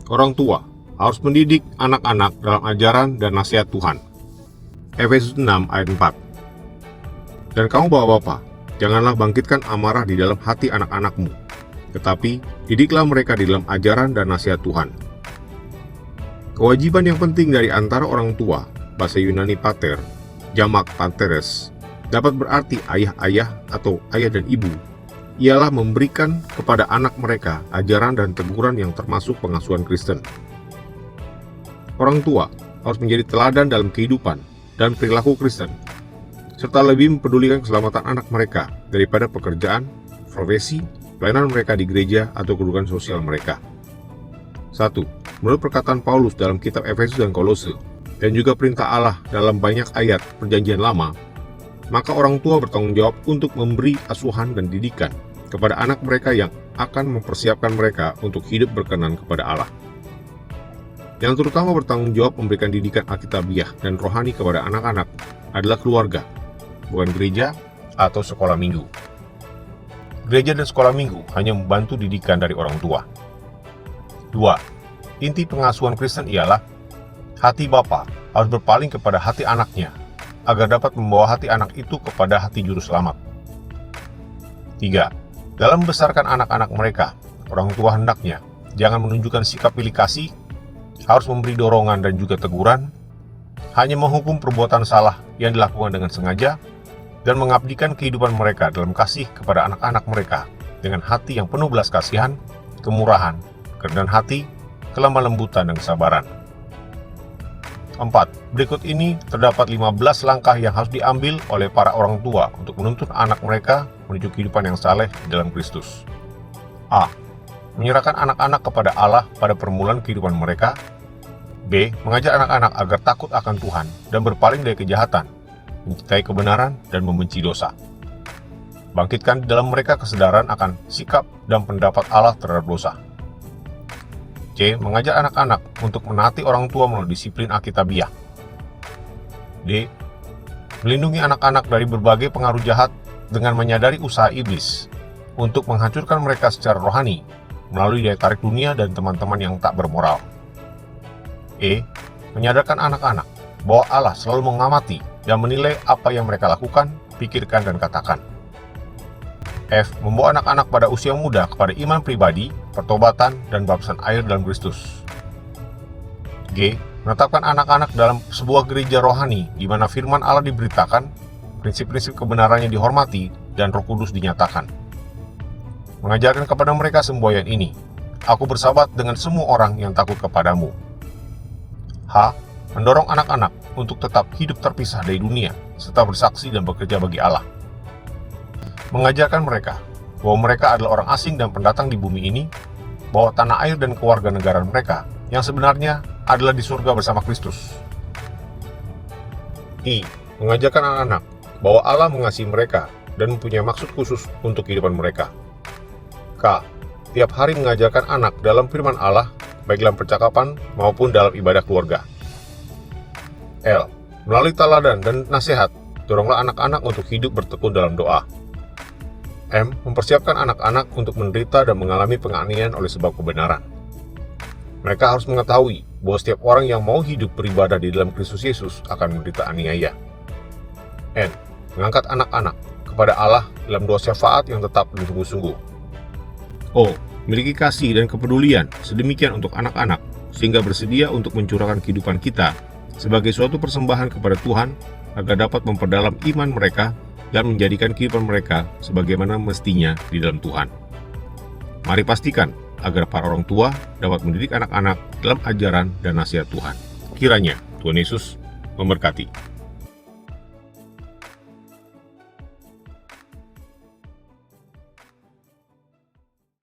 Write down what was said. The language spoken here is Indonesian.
Orang tua harus mendidik anak-anak dalam ajaran dan nasihat Tuhan. Efesus 6 ayat 4. Dan kamu bapak-bapak, janganlah bangkitkan amarah di dalam hati anak-anakmu, tetapi didiklah mereka di dalam ajaran dan nasihat Tuhan. Kewajiban yang penting dari antara orang tua, bahasa Yunani pater, jamak pateres, dapat berarti ayah-ayah atau ayah dan ibu, ialah memberikan kepada anak mereka ajaran dan teguran yang termasuk pengasuhan Kristen. Orang tua harus menjadi teladan dalam kehidupan dan perilaku Kristen, serta lebih mempedulikan keselamatan anak mereka daripada pekerjaan, profesi, pelayanan mereka di gereja atau kedudukan sosial mereka. 1. Menurut perkataan Paulus dalam kitab Efesus dan Kolose, dan juga perintah Allah dalam banyak ayat Perjanjian Lama, maka orang tua bertanggung jawab untuk memberi asuhan dan didikan kepada anak mereka yang akan mempersiapkan mereka untuk hidup berkenan kepada Allah. Yang terutama bertanggung jawab memberikan didikan alkitabiah dan rohani kepada anak-anak adalah keluarga, bukan gereja atau sekolah minggu. Gereja dan sekolah minggu hanya membantu didikan dari orang tua. 2. Inti pengasuhan Kristen ialah hati bapa harus berpaling kepada hati anaknya agar dapat membawa hati anak itu kepada hati juru selamat. 3. Dalam membesarkan anak-anak mereka, orang tua hendaknya jangan menunjukkan sikap pilih kasih, harus memberi dorongan dan juga teguran, hanya menghukum perbuatan salah yang dilakukan dengan sengaja, dan mengabdikan kehidupan mereka dalam kasih kepada anak-anak mereka dengan hati yang penuh belas kasihan, kemurahan, kerendahan hati, kelemah lembutan, dan kesabaran. 4. Berikut ini terdapat 15 langkah yang harus diambil oleh para orang tua untuk menuntun anak mereka menuju kehidupan yang saleh di dalam Kristus. A. Menyerahkan anak-anak kepada Allah pada permulaan kehidupan mereka. B. Mengajar anak-anak agar takut akan Tuhan dan berpaling dari kejahatan, mencintai kebenaran, dan membenci dosa. Bangkitkan di dalam mereka kesadaran akan sikap dan pendapat Allah terhadap dosa. C. Mengajar anak-anak untuk menaati orang tua melalui disiplin alkitabiah. D. Melindungi anak-anak dari berbagai pengaruh jahat dengan menyadari usaha iblis untuk menghancurkan mereka secara rohani melalui daya tarik dunia dan teman-teman yang tak bermoral. E. Menyadarkan anak-anak bahwa Allah selalu mengamati dan menilai apa yang mereka lakukan, pikirkan, dan katakan. F. Membawa anak-anak pada usia muda kepada iman pribadi, pertobatan, dan baptisan air dalam Kristus. G. Menetapkan anak-anak dalam sebuah gereja rohani di mana firman Allah diberitakan, prinsip-prinsip kebenarannya dihormati, dan Roh Kudus dinyatakan. Mengajarkan kepada mereka semboyan ini, aku bersahabat dengan semua orang yang takut kepadamu. H. Mendorong anak-anak untuk tetap hidup terpisah dari dunia, serta bersaksi dan bekerja bagi Allah. Mengajarkan mereka bahwa mereka adalah orang asing dan pendatang di bumi ini, bahwa tanah air dan kewarganegaraan mereka yang sebenarnya adalah di surga bersama Kristus. I. Mengajarkan anak-anak bahwa Allah mengasihi mereka dan mempunyai maksud khusus untuk kehidupan mereka. K. Tiap hari mengajarkan anak dalam firman Allah, baik dalam percakapan maupun dalam ibadah keluarga. L. Melalui teladan dan nasihat, doronglah anak-anak untuk hidup bertekun dalam doa. M. Mempersiapkan anak-anak untuk menderita dan mengalami penganiayaan oleh sebab kebenaran. Mereka harus mengetahui bahwa setiap orang yang mau hidup beribadah di dalam Kristus Yesus akan menderita aniaya. N. Mengangkat anak-anak kepada Allah dalam doa syafaat yang tetap dan sungguh-sungguh. O. Memiliki kasih dan kepedulian sedemikian untuk anak-anak, sehingga bersedia untuk mencurahkan kehidupan kita sebagai suatu persembahan kepada Tuhan agar dapat memperdalam iman mereka dan menjadikan kehidupan mereka sebagaimana mestinya di dalam Tuhan. Mari pastikan agar para orang tua dapat mendidik anak-anak dalam ajaran dan nasihat Tuhan. Kiranya Tuhan Yesus memberkati.